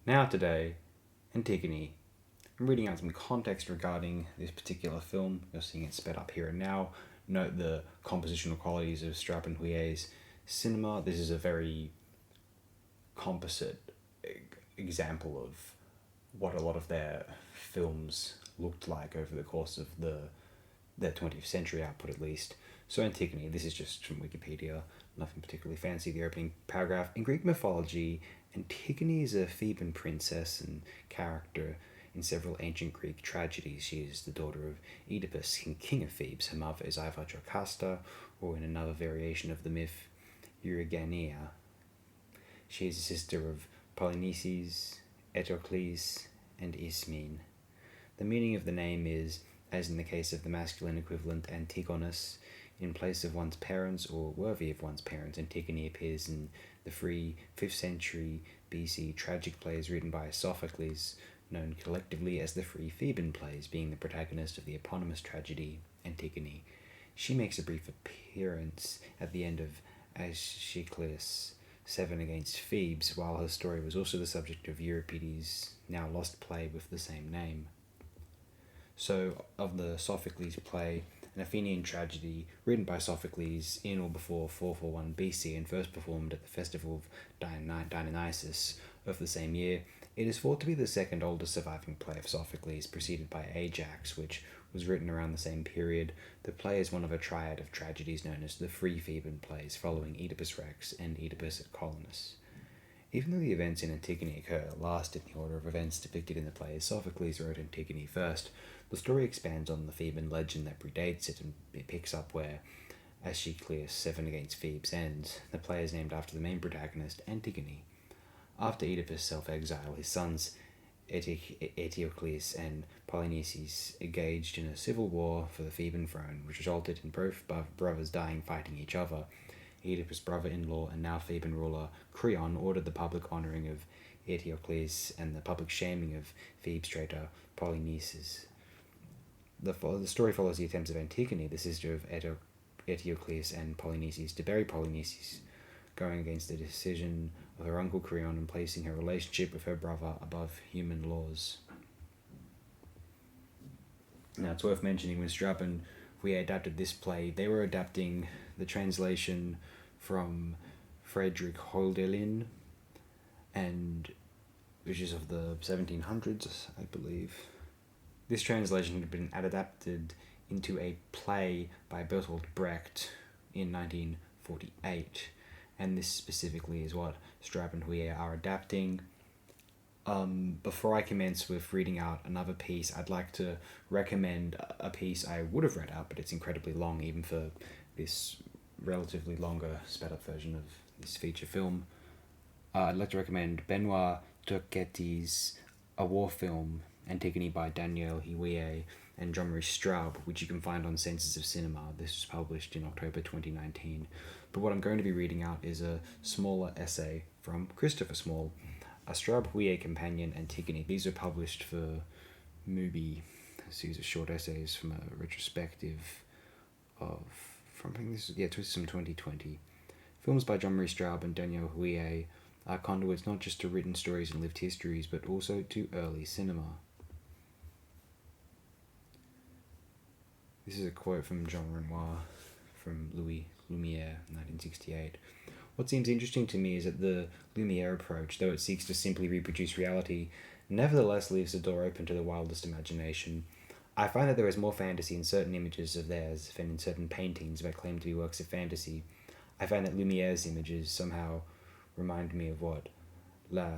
Now today, Antigone. I'm reading out some context regarding this particular film. You're seeing it sped up here and now. Note the compositional qualities of Straub and Huillet's cinema. This is a very composite example of what a lot of their films looked like over the course of their 20th century output at least. So Antigone, this is just from Wikipedia, nothing particularly fancy. The opening paragraph. In Greek mythology, Antigone is a Theban princess and character in several ancient Greek tragedies. She is the daughter of Oedipus, king of Thebes. Her mother is either Jocasta, or in another variation of the myth, Euryganea. She is a sister of Polynices, Eteocles, and Ismene. The meaning of the name is, as in the case of the masculine equivalent Antigonus, in place of one's parents or worthy of one's parents. Antigone appears in the three 5th century BC tragic plays written by Sophocles, known collectively as the three Theban plays, being the protagonist of the eponymous tragedy Antigone. She makes a brief appearance at the end of Aeschylus' Seven Against Thebes, while her story was also the subject of Euripides' now lost play with the same name. So, of the Sophocles play, an Athenian tragedy written by Sophocles in or before 441 BC and first performed at the festival of Dionysus of the same year, it is thought to be the second oldest surviving play of Sophocles, preceded by Ajax, which was written around the same period. The play is one of a triad of tragedies known as the three Theban plays, following Oedipus Rex and Oedipus at Colonus. Even though the events in Antigone occur last in the order of events depicted in the play, Sophocles wrote Antigone first. The story expands on the Theban legend that predates it, and it picks up where Aeschylus' Seven Against Thebes ends. The play is named after the main protagonist, Antigone. After Oedipus' self-exile, his sons Eteocles and Polynices engaged in a civil war for the Theban throne, which resulted in both brothers dying fighting each other. Oedipus' brother-in-law and now Theban ruler Creon ordered the public honouring of Eteocles and the public shaming of Thebes traitor Polynices. The story follows the attempts of Antigone, the sister of Eteocles and Polynices, to bury Polynices, going against the decision of her uncle Creon and placing her relationship with her brother above human laws. Now, it's worth mentioning when Straub and Huillet adapted this play, they were adapting the translation from Frederick Hölderlin, and which is of the 1700s, I believe. This translation had been adapted into a play by Bertolt Brecht in 1948, and this specifically is what Straub and Huillet are adapting. Before I commence with reading out another piece, I'd like to recommend a piece I would have read out, but it's incredibly long, even for this relatively longer, sped-up version of this feature film. I'd like to recommend Benoit Turquette's A War Film, Antigone by Danièle, Huillet, and Jean-Marie Straub, which you can find on Senses of Cinema. This was published in October 2019. But what I'm going to be reading out is a smaller essay from Christopher Small, a Straub-Huillet companion, Antigone. These are published for Mubi, a series of short essays from a retrospective of, from from 2020. Films by Jean-Marie Straub and Danièle Huillet are conduits not just to written stories and lived histories, but also to early cinema. This is a quote from Jean Renoir from Louis Lumière, 1968. What seems interesting to me is that the Lumière approach, though it seeks to simply reproduce reality, nevertheless leaves the door open to the wildest imagination. I find that there is more fantasy in certain images of theirs than in certain paintings that claim to be works of fantasy. I find that Lumière's images somehow remind me of what La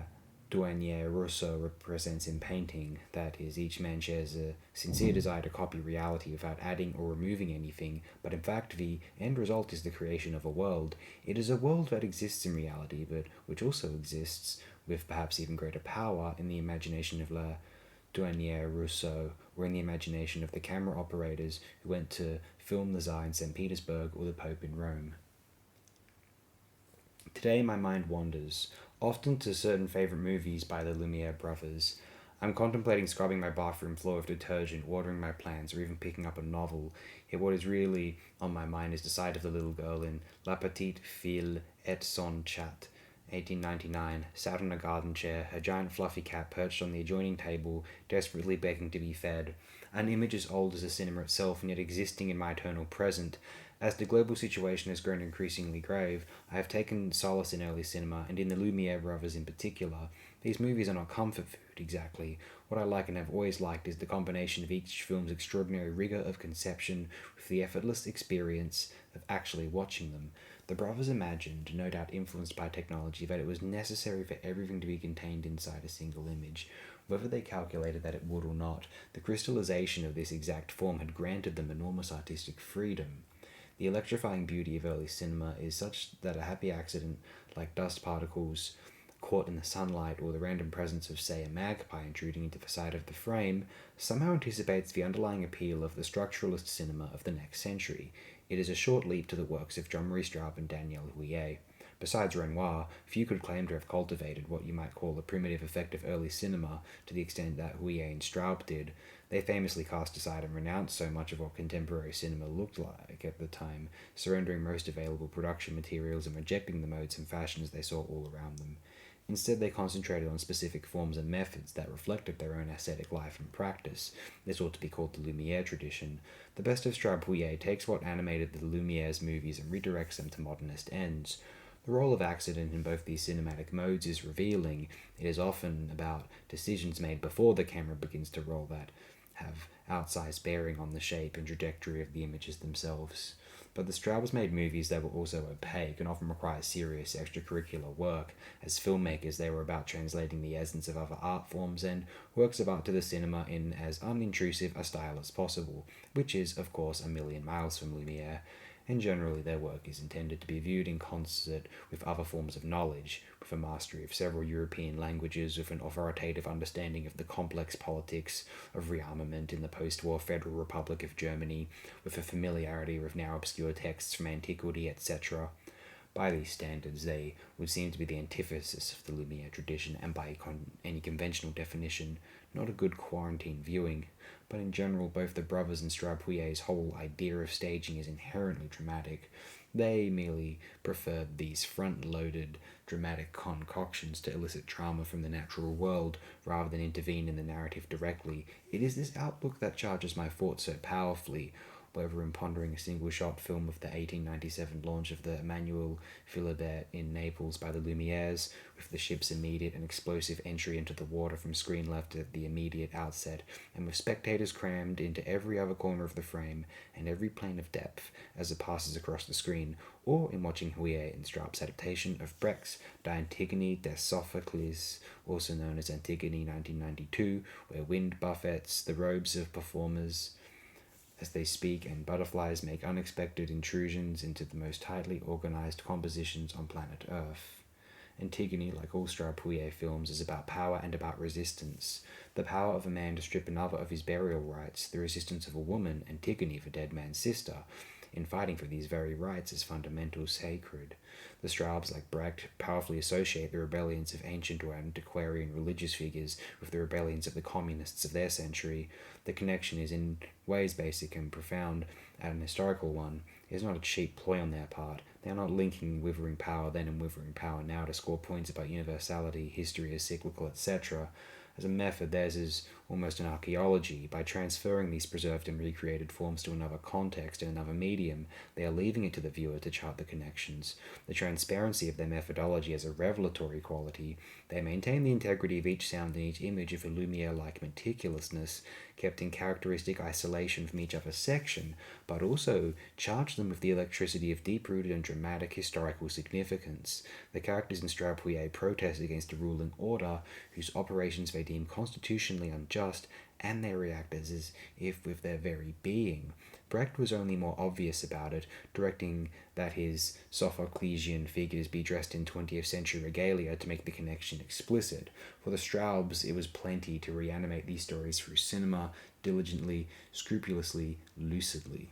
Douanière Rousseau represents in painting, that is, each man shares a sincere desire to copy reality without adding or removing anything, but in fact the end result is the creation of a world. It is a world that exists in reality, but which also exists, with perhaps even greater power, in the imagination of La Douanière Rousseau, or in the imagination of the camera operators who went to film the Tsar in St. Petersburg or the Pope in Rome. Today my mind wanders, often to certain favourite movies by the Lumiere brothers. I'm contemplating scrubbing my bathroom floor with detergent, watering my plants, or even picking up a novel. Yet what is really on my mind is the sight of the little girl in La Petite Fille et son chat, 1899, sat on a garden chair, her giant fluffy cat perched on the adjoining table, desperately begging to be fed. An image as old as the cinema itself, and yet existing in my eternal present. As the global situation has grown increasingly grave, I have taken solace in early cinema, and in the Lumiere brothers in particular. These movies are not comfort food, exactly. What I like and have always liked is the combination of each film's extraordinary rigour of conception with the effortless experience of actually watching them. The brothers imagined, no doubt influenced by technology, that it was necessary for everything to be contained inside a single image. Whether they calculated that it would or not, the crystallization of this exact form had granted them enormous artistic freedom. The electrifying beauty of early cinema is such that a happy accident, like dust particles caught in the sunlight or the random presence of, say, a magpie intruding into the side of the frame, somehow anticipates the underlying appeal of the structuralist cinema of the next century. It is a short leap to the works of Jean-Marie Straub and Danièle Huillet. Besides Renoir, few could claim to have cultivated what you might call a primitive effect of early cinema to the extent that Huillet and Straub did. They famously cast aside and renounced so much of what contemporary cinema looked like at the time, surrendering most available production materials and rejecting the modes and fashions they saw all around them. Instead, they concentrated on specific forms and methods that reflected their own aesthetic life and practice. This ought to be called the Lumiere tradition. The best of Straub-Huillet takes what animated the Lumiere's movies and redirects them to modernist ends. The role of accident in both these cinematic modes is revealing. It is often about decisions made before the camera begins to roll that have outsized bearing on the shape and trajectory of the images themselves. But the Straubs made movies that were also opaque and often required serious extracurricular work. As filmmakers, they were about translating the essence of other art forms and works of art to the cinema in as unintrusive a style as possible, which is, of course, a million miles from Lumiere. And generally their work is intended to be viewed in concert with other forms of knowledge, with a mastery of several European languages, with an authoritative understanding of the complex politics of rearmament in the post-war Federal Republic of Germany, with a familiarity with now obscure texts from antiquity, etc. By these standards, they would seem to be the antithesis of the Lumiere tradition, and by any conventional definition, not a good quarantine viewing. But in general, both the brothers and Straub-Huillet's whole idea of staging is inherently dramatic. They merely preferred these front-loaded, dramatic concoctions to elicit drama from the natural world, rather than intervene in the narrative directly. It is this outlook that charges my thoughts so powerfully, whether in pondering a single-shot film of the 1897 launch of the Emmanuel Philibert in Naples by the Lumieres, with the ship's immediate and explosive entry into the water from screen left at the immediate outset, and with spectators crammed into every other corner of the frame and every plane of depth as it passes across the screen, or in watching Huillet and Straub's adaptation of Brecht's Die Antigone des Sophocles, also known as Antigone 1992, where wind buffets the robes of performers as they speak, and butterflies make unexpected intrusions into the most tightly organized compositions on planet Earth. Antigone, like all Straub-Huillet films, is about power and about resistance. The power of a man to strip another of his burial rights, the resistance of a woman, Antigone, the dead man's sister, in fighting for these very rights as fundamental sacred. The Straubs, like Brecht, powerfully associate the rebellions of ancient or antiquarian religious figures with the rebellions of the communists of their century. The connection is in ways basic and profound, and an historical one. It is not a cheap ploy on their part. They are not linking withering power then and withering power now to score points about universality, history is cyclical, etc. As a method, theirs is almost an archaeology. By transferring these preserved and recreated forms to another context and another medium, they are leaving it to the viewer to chart the connections. The transparency of their methodology has a revelatory quality. They maintain the integrity of each sound and each image with a Lumiere-like meticulousness, kept in characteristic isolation from each other section, but also charge them with the electricity of deep-rooted and dramatic historical significance. The characters in Straub-Huillet protest against a ruling order whose operations they deem constitutionally unjust, and they react as if with their very being. Brecht was only more obvious about it, directing that his Sophoclesian figures be dressed in 20th century regalia to make the connection explicit. For the Straubs, it was plenty to reanimate these stories through cinema, diligently, scrupulously, lucidly.